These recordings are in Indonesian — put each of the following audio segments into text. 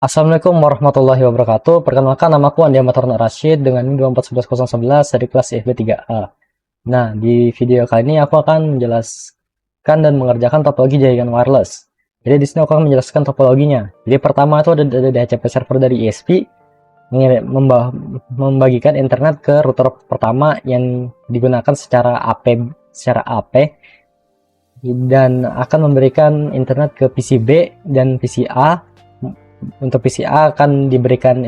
Assalamualaikum warahmatullahi wabarakatuh. Perkenalkan, namaku Andi Ahmad Harun Rashid dengan NIM 2411011 dari kelas IFB3A. Nah, di video kali ini aku akan menjelaskan dan mengerjakan topologi jaringan wireless. Jadi di sini aku akan menjelaskan topologinya. Jadi pertama itu ada DHCP server dari ISP membagikan internet ke router pertama yang digunakan secara AP dan akan memberikan internet ke PC-B dan PC-A. Untuk PCA akan dikoneksikan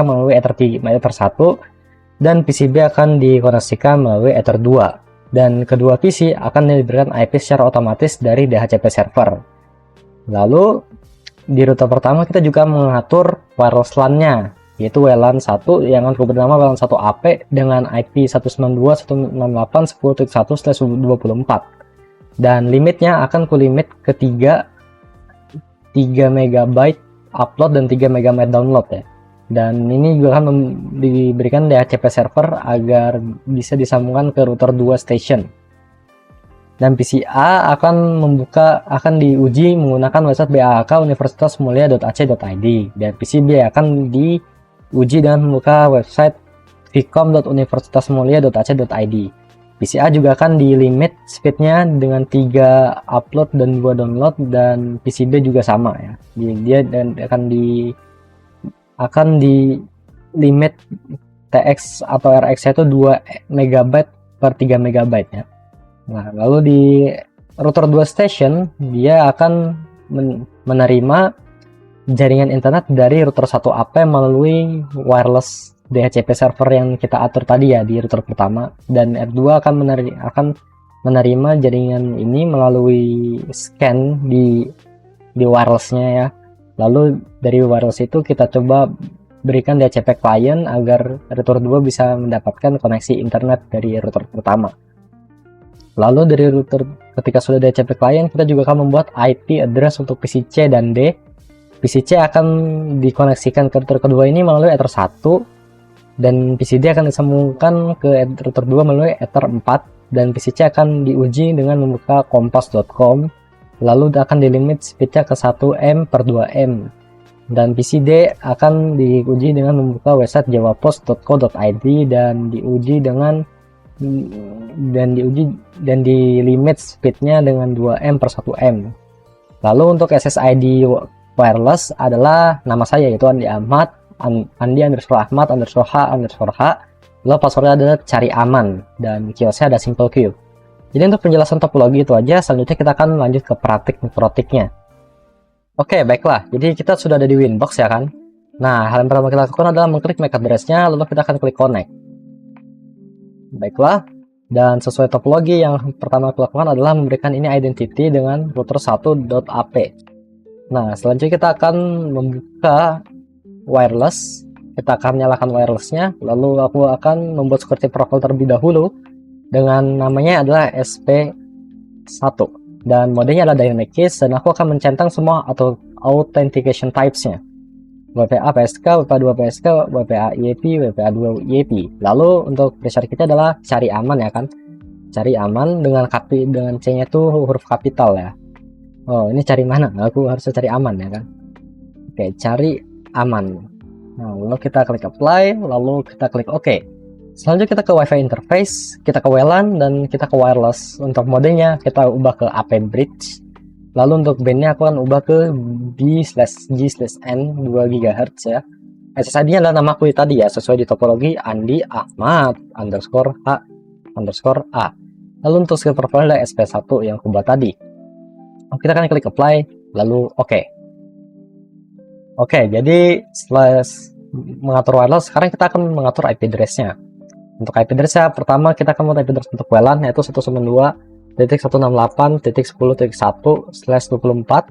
melalui Ether 1 dan PCB akan dikoneksikan melalui Ether 2. Dan kedua PC akan diberikan IP secara otomatis dari DHCP server. Lalu di router pertama kita juga mengatur wireless LAN-nya, yaitu WLAN 1 yang akan bernama WLAN 1 AP dengan IP 192.168.10.1/24. Dan limitnya akan kulimit ke 3 MB upload dan 3 MB download ya. Dan ini juga akan diberikan DHCP server agar bisa disambungkan ke router 2 station. Dan PCA akan diuji menggunakan website BAK universitasmulia.ac.id, dan PCB akan diuji dengan membuka website vcom.universitasmulia.ac.id. PCA juga akan di limit speednya dengan 3 upload dan 2 download, dan PCB juga sama ya. Dia akan di limit TX atau RX itu 2 MB per 3 MB ya. Nah, lalu di router 2 station dia akan menerima jaringan internet dari router 1 AP melalui wireless DHCP server yang kita atur tadi ya di router pertama, dan R2 akan menerima jaringan ini melalui scan di wirelessnya ya. Lalu dari wireless itu kita coba berikan DHCP client agar router 2 bisa mendapatkan koneksi internet dari router pertama. Lalu dari router, ketika sudah DHCP client, kita juga akan membuat IP address untuk PC C dan D. PC C akan dikoneksikan ke router kedua ini melalui Ether 1, dan PCD akan disambungkan ke router 2 melalui Ether 4, dan PCC akan diuji dengan membuka kompas.com, lalu akan dilimit speednya ke 1M per 2M, dan PCD akan diuji dengan membuka website javapost.co.id dan di limit speednya dengan 2M per 1M. Lalu untuk SSID wireless adalah nama saya, yaitu Andi Ahmad, Andi_Ahmad_H_H. Lalu passwordnya adalah cari aman, dan kiosnya ada simple queue. Jadi untuk penjelasan topologi itu aja. Selanjutnya kita akan lanjut ke praktiknya. Oke, baiklah. Jadi kita sudah ada di Winbox ya kan. Nah, hal yang pertama kita lakukan adalah mengklik MAC address-nya, lalu kita akan klik connect. Baiklah. Dan sesuai topologi, yang pertama kita lakukan adalah memberikan ini identity dengan router 1.ap. Nah, selanjutnya kita akan membuka wireless. Kita akan nyalakan wirelessnya, lalu aku akan membuat security profile terlebih dahulu dengan namanya adalah SP1, dan modenya adalah dynamic keys, dan aku akan mencentang semua atau authentication types-nya: WPA PSK, WPA2 PSK, WPA IEP, WPA2 IEP. Lalu untuk pressure kita adalah cari aman ya kan. Cari aman dengan C-nya itu huruf kapital ya. Oh, ini cari mana? Aku harus cari aman ya kan. Oke, cari aman. Nah, lalu kita klik apply, lalu kita klik OK. Selanjutnya kita ke WiFi interface, kita ke WLAN, dan kita ke wireless. Untuk modenya kita ubah ke AP bridge. Lalu untuk bandnya aku akan ubah ke B/G/N 2 GHz ya. SSID-nya adalah namaku tadi ya, sesuai di topologi Andi Ahmad _H_A. Lalu untuk skill profile adalah SP1 yang aku buat tadi. Kita akan klik apply, lalu OK. Oke, jadi setelah mengatur wireless, sekarang kita akan mengatur IP address-nya. Untuk IP address-nya, pertama kita akan membuat IP address untuk WLAN, yaitu 192.168.10.1/24.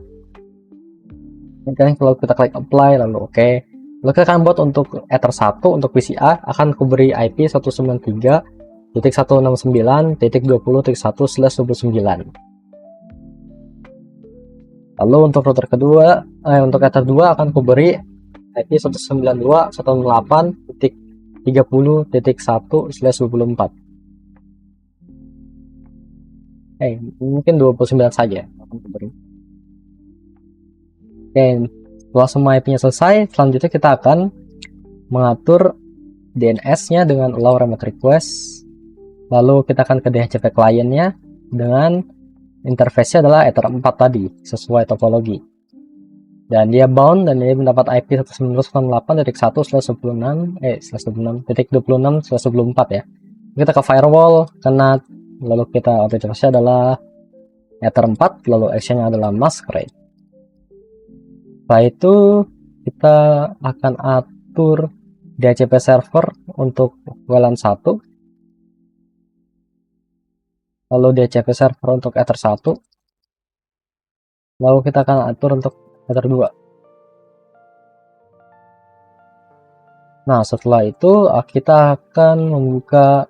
Kemudian kalau kita klik apply, lalu OK. Lalu kita akan buat untuk Ether 1, untuk PCA, akan kuberi IP 193.169.20.1/29. Lalu untuk router kedua, untuk Ether 2 akan kuberi IP 192.168.30.1/24. Mungkin 29 saja akan kuberi. Oke, Setelah semua IP-nya selesai, selanjutnya kita akan mengatur DNS-nya dengan allow remote request. Lalu kita akan ke DHCP client-nya dengan interface-nya adalah Ether 4 tadi, sesuai topologi. Dan dia bound dan dia mendapat IP 192.168.1.26/26.24 ya. Kita ke firewall, kena, lalu kita authentication adalah Ether 4, lalu action-nya adalah masquerade. Setelah itu kita akan atur DHCP server untuk WLAN 1, lalu DHCP server untuk Ether 1, lalu kita akan atur untuk Ether 2. Nah, setelah itu kita akan membuka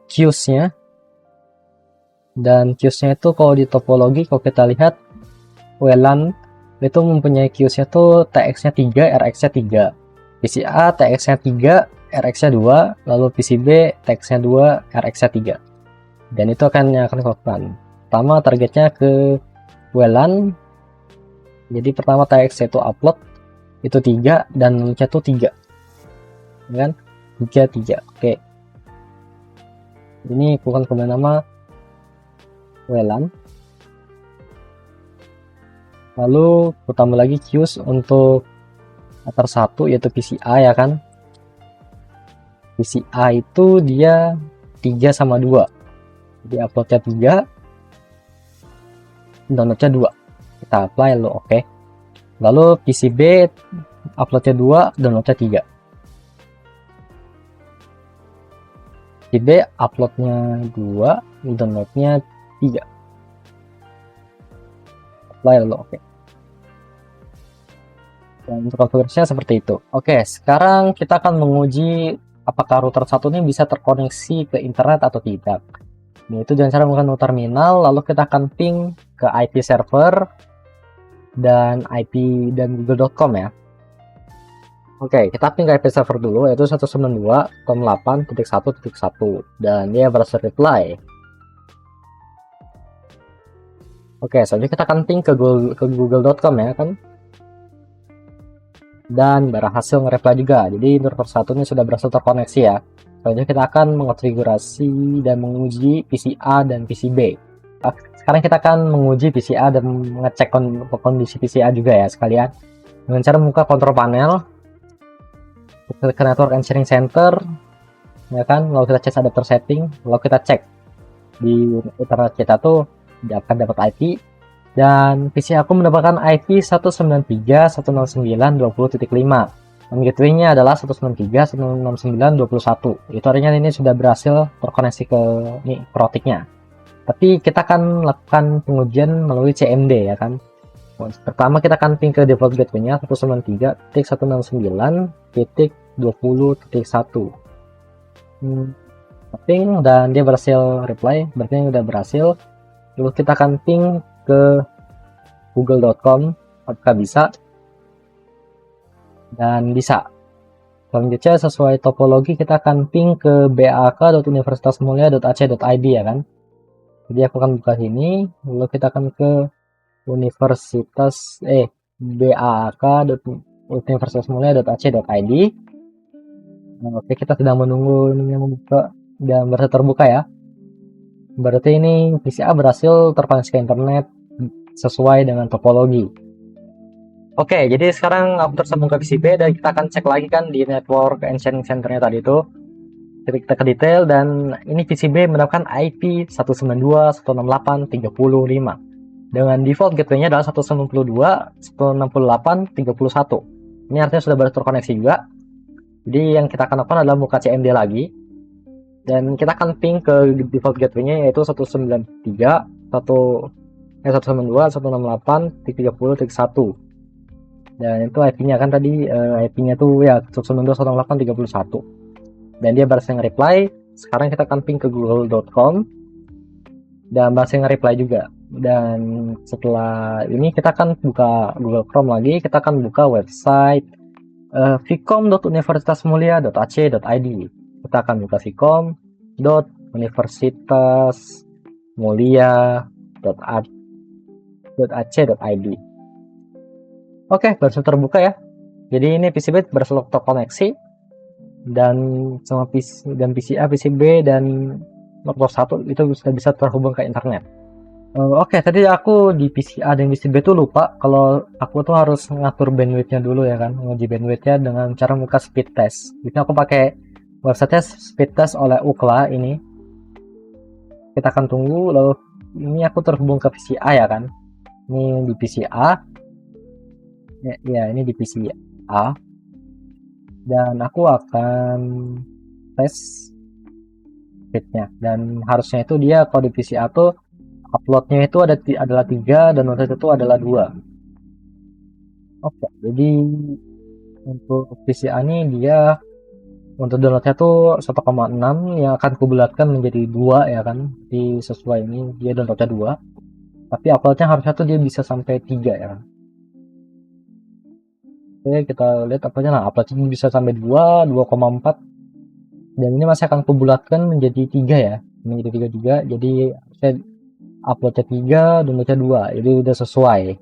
queues-nya. Dan queues-nya itu kalau di topologi, kalau kita lihat WLAN itu mempunyai queues-nya tuh TX-nya 3, RX-nya 3. PCA TX-nya 3, RX-nya 2, lalu PCB TX-nya 2, RX-nya 3. Dan itu akan dilakukan. Pertama targetnya ke WLAN. Jadi pertama TX itu upload itu 3 dan launch itu 3. Kan? 3. Oke. Ini bukan kembali nama WLAN. Lalu tambah lagi queues untuk Ether 1 yaitu PCI ya kan. PCI itu dia 3 sama 2. Jadi uploadnya 3, downloadnya 2. Kita apply lalu oke. Lalu PCB uploadnya 2, downloadnya 3. PCB uploadnya 2, downloadnya 3. Apply lalu oke. Dan untuk konfigurasinya seperti itu. Oke, sekarang kita akan menguji apakah router 1 ini bisa terkoneksi ke internet atau tidak. Nah, itu dengan cara menggunakan terminal, lalu kita akan ping ke IP server dan IP dan google.com ya. Oke, kita ping ke IP server dulu, yaitu 192.8.1.1 dan dia berhasil reply. Oke, selanjutnya kita akan ping ke google.com ya kan. Dan berhasil nge-reply juga. Jadi router 1 ini sudah berhasil terkoneksi ya. Selanjutnya kita akan mengonfigurasi dan menguji PCA dan PCB. Sekarang kita akan menguji PCA dan mengecek kondisi PCA juga ya sekalian. Dengan cara membuka control panel, ke network and sharing center, ya kan. Lalu kita cek adapter setting, lalu kita cek di internet kita tuh akan dapat IP. Dan PC aku mendapatkan IP 193.169.20.5 dan gateway-nya adalah 193.169.21. Itu artinya ini sudah berhasil terkoneksi ke routingnya. Tapi kita akan melakukan pengujian melalui CMD ya kan. Pertama kita akan ping ke default gateway-nya 193.169.20.1. Ping dan dia berhasil reply, berarti ini udah berhasil. Lalu kita akan ping ke google.com apakah bisa, dan bisa. Selanjutnya sesuai topologi kita akan ping ke bak.universitasmulia.ac.id ya kan. Jadi aku akan buka sini, lalu kita akan ke bak.universitasmulia.ac.id. Nah, oke, kita sedang menunggu ini membuka dan berhasil terbuka ya. Berarti ini PCA berhasil terkoneksi ke internet sesuai dengan topologi. Oke, jadi sekarang aku tersambung ke PCB dan kita akan cek lagi kan di network and sharing center-nya tadi itu. Jadi kita ke detail dan ini PCB mendapatkan IP 192.168.35 dengan default gateway-nya adalah 192.168.31. Ini artinya sudah berhasil terkoneksi juga. Jadi yang kita akan lakukan adalah buka CMD lagi dan kita akan ping ke default gateway-nya yaitu 192.168.30.31 dan itu IP-nya kan tadi IP-nya tuh ya 192.168.31 dan dia berhasil nge-reply. Sekarang kita akan ping ke google.com dan berhasil nge-reply juga. Dan setelah ini kita akan buka Google Chrome lagi, kita akan buka website vcom.universitasmulia.ac.id. Kita akan buka vcom.universitasmulia.ac.id. Oke, baru terbuka ya. Jadi ini PCB berseluk terkoneksi dan sama PC dan PCA, PCB dan nomor 1 itu sudah bisa terhubung ke internet. Oke, tadi aku di PCA dan PCB tuh lupa kalau aku tuh harus ngatur bandwidthnya dulu ya kan, nguji bandwidthnya dengan cara buka speed test. Jadi aku pakai website speed test oleh Ookla ini. Kita akan tunggu, lalu ini aku terhubung ke PCA ya kan. Ini di PCA. Ya, ini di PCA. Dan aku akan tes speednya. Dan harusnya itu dia kalau di PCA tuh uploadnya itu adalah 3 dan download itu adalah 2. Oke, jadi untuk PCA ini dia untuk downloadnya tuh 1,6 yang akan kubulatkan menjadi 2 ya kan. Di sesuai ini dia downloadnya 2. Tapi uploadnya harusnya tuh dia bisa sampai 3 ya kan. Oke, kita lihat uploadnya. Nah, uploadnya bisa sampai 2, 2,4. Dan ini masih akan kubulatkan menjadi 3 ya. Menjadi 3 juga. Jadi saya uploadnya 3, downloadnya 2. Jadi udah sesuai.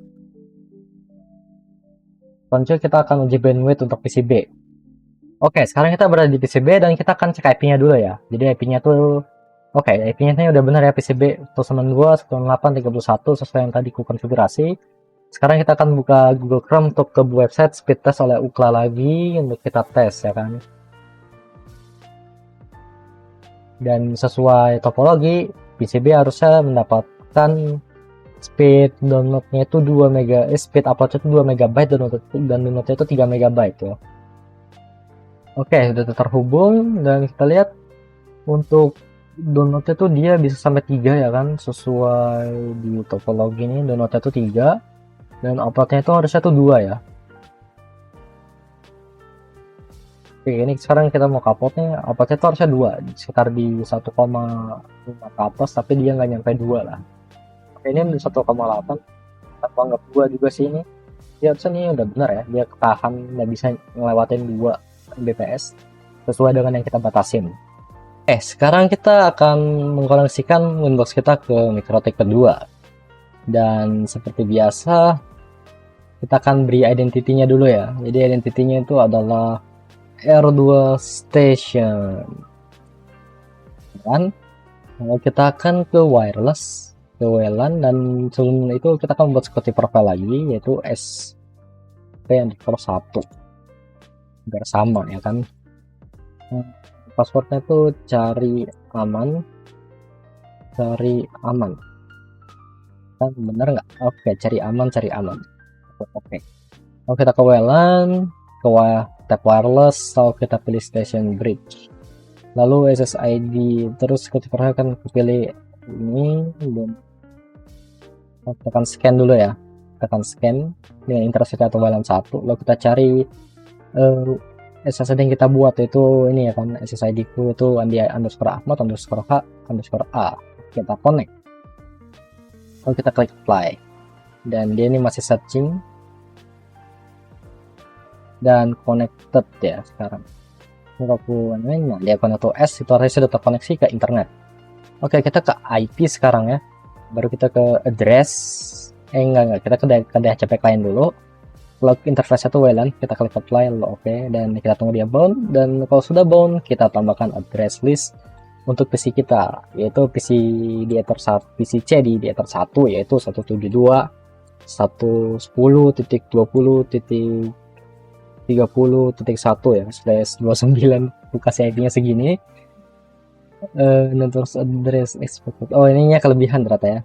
Selanjutnya kita akan uji bandwidth untuk PCB. Oke, sekarang kita berada di PCB dan kita akan cek IP-nya dulu ya. Jadi IP-nya tuh oke, IP-nya ini udah benar ya, PCB 192.168.31 sesuai yang tadi ku konfigurasi. Sekarang kita akan buka Google Chrome untuk ke website speed test oleh Ookla lagi untuk kita tes ya kan. Dan sesuai topologi, PCB harusnya mendapatkan speed downloadnya itu 2 mega, speed uploadnya itu 2 megabyte dan downloadnya itu 3 megabyte ya. Oke, sudah terhubung dan kita lihat untuk downloadnya tuh dia bisa sampai 3 ya kan, sesuai di topologi ini downloadnya tuh 3 dan uploadnya itu harusnya tuh 2 ya. Oke, ini sekarang kita mau uploadnya itu harusnya 2, sekitar di 1,5 ke atas, tapi dia nggak nyampe 2 lah. Oke, ini di 1,8, aku anggap 2 juga sih ini. Ya harusnya ini udah benar ya, dia ketahan, nggak bisa ngelewatin 2 Mbps sesuai dengan yang kita batasin. Sekarang kita akan mengkoneksikan Winbox kita ke MikroTik kedua. Dan seperti biasa, kita akan beri identity-nya dulu ya. Jadi identity-nya itu adalah R2 Station. Dan kita akan ke wireless, ke WLAN, dan sebelum itu kita akan membuat security profile lagi, yaitu SP_1. Biar sama ya kan. Passwordnya tuh cari aman kan, bener nggak? Oke, cari aman. Oke, kita ke WLAN, ke tab wireless, atau kita pilih station bridge, lalu SSID, terus kita akan pilih ini dan tekan scan dulu ya, tekan scan dengan interface atau WLAN 1, lalu kita cari SSID yang kita buat itu ini ya kan, SSID ku itu andi_ahmad_h_a. Kita connect, lalu kita klik apply dan dia ini masih searching dan connected ya sekarang. Kalau aku dia connect to S, itu artinya sudah terkoneksi ke internet. Oke, kita ke IP sekarang ya, baru kita ke address. Enggak, kita ke DHCP client dulu. Kalau interface itu WLAN, kita klik apply, lalu oke, dan kita tunggu dia bound, dan kalau sudah bound, kita tambahkan address list untuk PC kita, yaitu PC di ether 1, PC C di ether 1, yaitu 172.168.30.30.1 ya, /29, kasih IP-nya segini. Dan terus address expected, ininya kelebihan ternyata ya.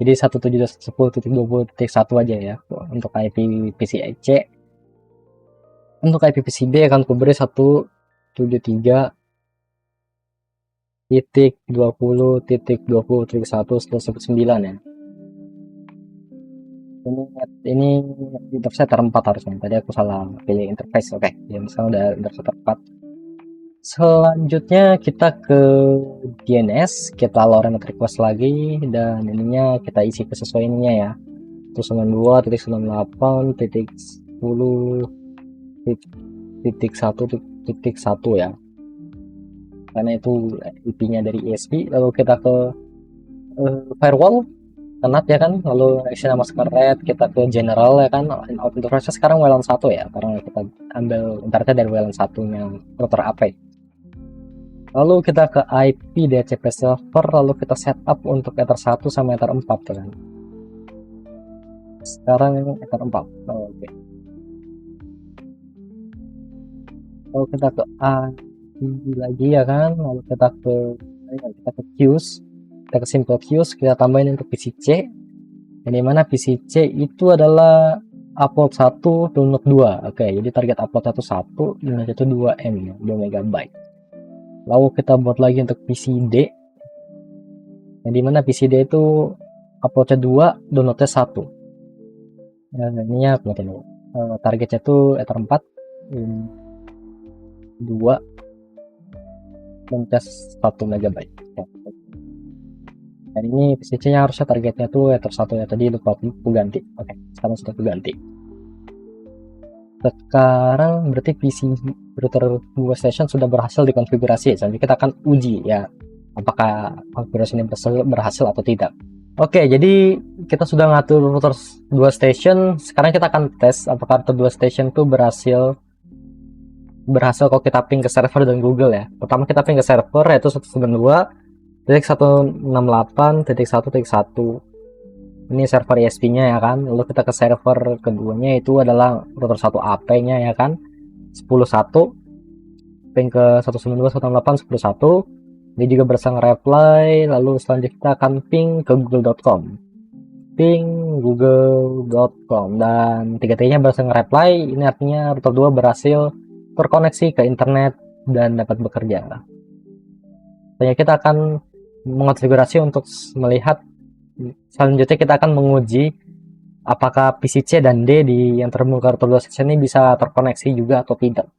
Jadi 172.10.20.1 aja ya untuk IP PCIe. Untuk IP PCB akan kuberi 173.20.20.1/9 ya. Ini interface ter4 harusnya. Tadi aku salah pilih interface. Oke, ya misalnya udah interface ter4. Selanjutnya kita ke DNS, kita lorem request lagi, dan ininya kita isi sesuai ininya ya, 192.10.10.1.1 ya, karena itu IP-nya dari ESP. Lalu kita ke firewall, Kenap ya kan, lalu isi nama red, kita ke general ya kan, out interface sekarang WLAN 1 ya, karena kita ambil internetnya dari WLAN 1 yang router AP. Lalu kita ke IP DHCP server, lalu kita setup untuk Ether 1 sama Ether 4 ya kan. Sekarang Ether 4. Oke. Lalu kita ke IP lagi ya kan, lalu kita ke queues, kita ke simple queues, kita tambahin untuk PCC, yang dimana PCC itu adalah upload 1 download 2. Oke, jadi target upload 1 download itu 2M, 2 MB. Lalu kita buat lagi untuk PCD, yang dimana PCD itu uploadnya 2 downloadnya 1. Ya, ini ya targetnya itu Ether 4 2 downloadnya 1 MB. Dan ini PCC nya harusnya targetnya tuh Ether 1 ya, tadi lupa aku ganti. Oke, sekarang sudah aku ganti. Sekarang berarti PC router 2 station sudah berhasil dikonfigurasi. Jadi kita akan uji ya apakah konfigurasi ini berhasil atau tidak. Oke, jadi kita sudah ngatur router 2 station. Sekarang kita akan tes apakah router 2 station itu berhasil kalau kita ping ke server dan Google ya. Pertama kita ping ke server yaitu 192.168.1.1. Ini server ISP-nya ya kan. Lalu kita ke server keduanya itu adalah router 1 AP-nya ya kan. 10.1 ping ke 192.168.10.1. Dia juga bersama reply. Lalu selanjutnya kita akan ping ke google.com. Ping google.com dan 3T-nya bersama reply. Ini artinya router 2 berhasil terkoneksi ke internet dan dapat bekerja. Selanjutnya kita akan mengonfigurasi untuk melihat. Selanjutnya kita akan menguji apakah PCC dan D yang terhubung ke router 2 station ini bisa terkoneksi juga atau tidak.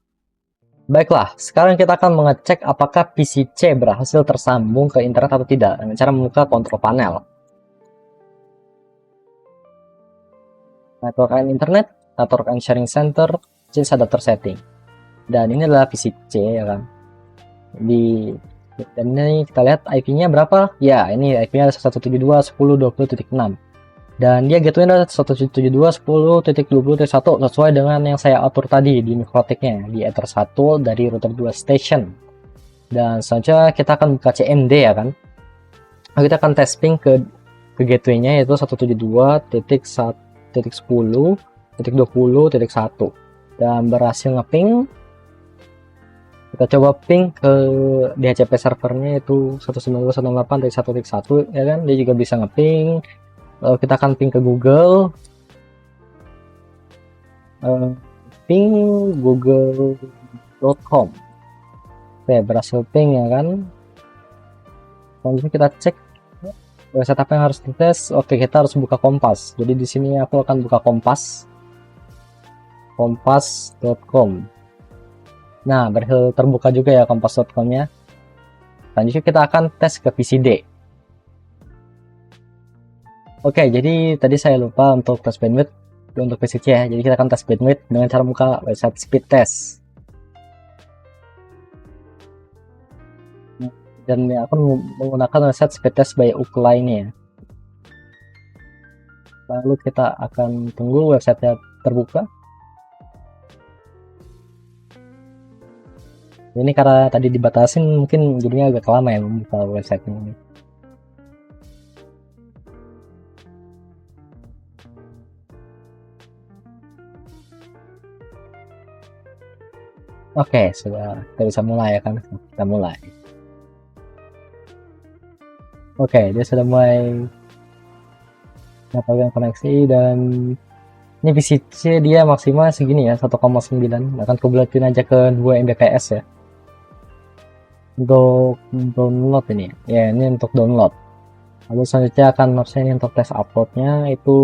Baiklah, sekarang kita akan mengecek apakah PCC berhasil tersambung ke internet atau tidak dengan cara membuka control panel. Network and Internet, Network and Sharing Center, change adapter setting. Dan ini adalah PCC ya kan. Dan ini kita lihat IP-nya berapa? Ya, ini IP-nya ada 172.10.20.6. Dan dia gateway-nya adalah 172.10.20.1 sesuai dengan yang saya atur tadi di mikrotiknya di Ether 1 dari router 2 station. Dan selanjutnya kita akan buka CMD ya kan. Nah, kita akan testing ke gateway-nya yaitu 172.10.20.1 dan berhasil ngeping. Kita coba ping ke DHCP servernya itu 192.168.1.1 ya kan, dia juga bisa ngeping. Lalu kita akan ping ke Google, ping google.com. Oke, berhasil ping ya kan. Selanjutnya kita cek website apa yang harus dites. Oke, kita harus buka Kompas. Jadi di sini aku akan buka kompas.com. Nah, berhasil terbuka juga ya kompas.com-nya. Selanjutnya kita akan tes ke PCD. Oke, jadi tadi saya lupa untuk tes bandwidth untuk PCC ya. Jadi kita akan tes bandwidth dengan cara buka website speed test. Dan aku menggunakan website speed test by Ookla ini ya. Lalu kita akan tunggu websitenya terbuka. Ini karena tadi dibatasin mungkin jadinya agak lama ya membuka website ini. Oke, sudah kita bisa mulai ya kan. Kita mulai. Oke, dia sudah mulai mendapatkan koneksi dan ini PCC dia maksimal segini ya 1,9. Akan kubulatin aja ke 2 Mbps ya. Untuk download ini ya, ini untuk download. Lalu selanjutnya akan harusnya ini untuk tes uploadnya itu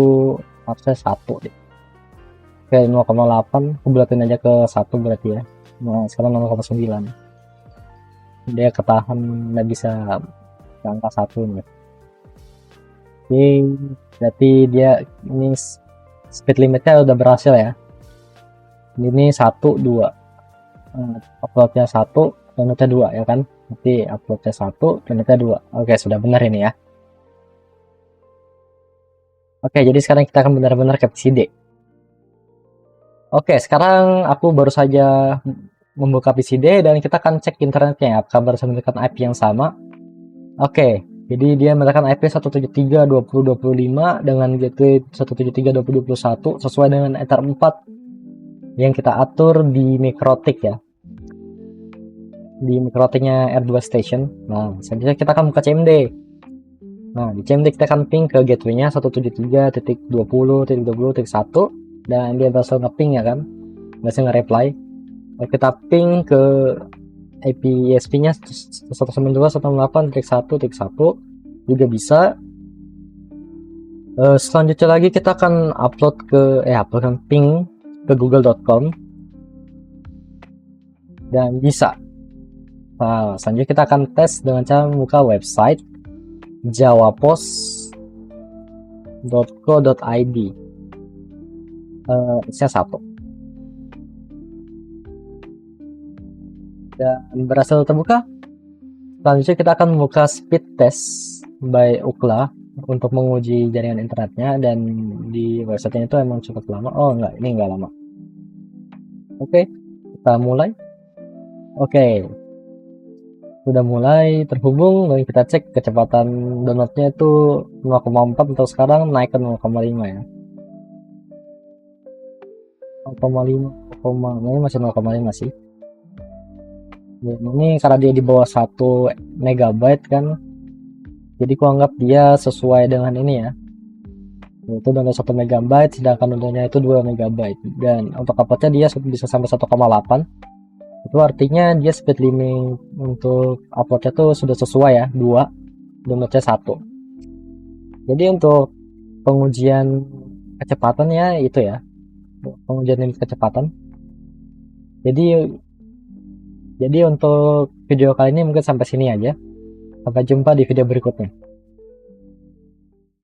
harusnya 1 deh. Oke, 0,8 aku bulatin aja ke 1 berarti ya. Nah, sekarang 0,9 dia ketahan, nggak bisa ke angka 1 nih. Oke, berarti dia ini speed limitnya udah berhasil ya. Ini 1, 2 uploadnya 1, downloadnya 2 ya kan. Nanti uploadnya 1, downloadnya 2. Oke, sudah benar ini ya. Oke, jadi sekarang kita akan benar-benar ke PCD. Oke, sekarang aku baru saja membuka PCD dan kita akan cek internetnya ya, apakah berhasil mendapatkan IP yang sama. Oke, jadi dia mendapatkan IP 173.20.25 dengan gateway 173.20.21 sesuai dengan Ether 4 yang kita atur di Mikrotik ya. Di Mikrotiknya R2 Station. Nah, selanjutnya kita akan buka CMD. Nah, di CMD kita akan ping ke gateway-nya 173.20.20.1 dan dia berhasil nge-ping ya kan. Berhasil nge-reply. Lalu kita ping ke IP ISP-nya 192.168.1.1 juga bisa. Selanjutnya lagi kita akan upload ping ke google.com dan bisa. Nah, selanjutnya kita akan tes dengan cara membuka website jawapos.co.id. Isinya 1 dan berhasil terbuka. Selanjutnya kita akan membuka speed test by Ookla untuk menguji jaringan internetnya, dan di website itu emang cukup lama. Oh enggak, ini enggak lama. Oke, kita mulai. Oke, sudah mulai terhubung dan kita cek kecepatan downloadnya itu 0,4 untuk sekarang, naik ke 0,5 ya. 0,5, ini masih 0,5 sih. Dan ini karena dia di bawah 1 megabyte kan, jadi ku anggap dia sesuai dengan ini ya, itu download 1 megabyte sedangkan downloadnya itu 2 megabyte, dan untuk uploadnya dia bisa sampai 1,8. Itu artinya dia speed limit untuk uploadnya tuh sudah sesuai ya, 2, downloadnya 1. Jadi untuk pengujian kecepatannya itu ya, pengujian limit kecepatan. Jadi untuk video kali ini mungkin sampai sini aja. Sampai jumpa di video berikutnya.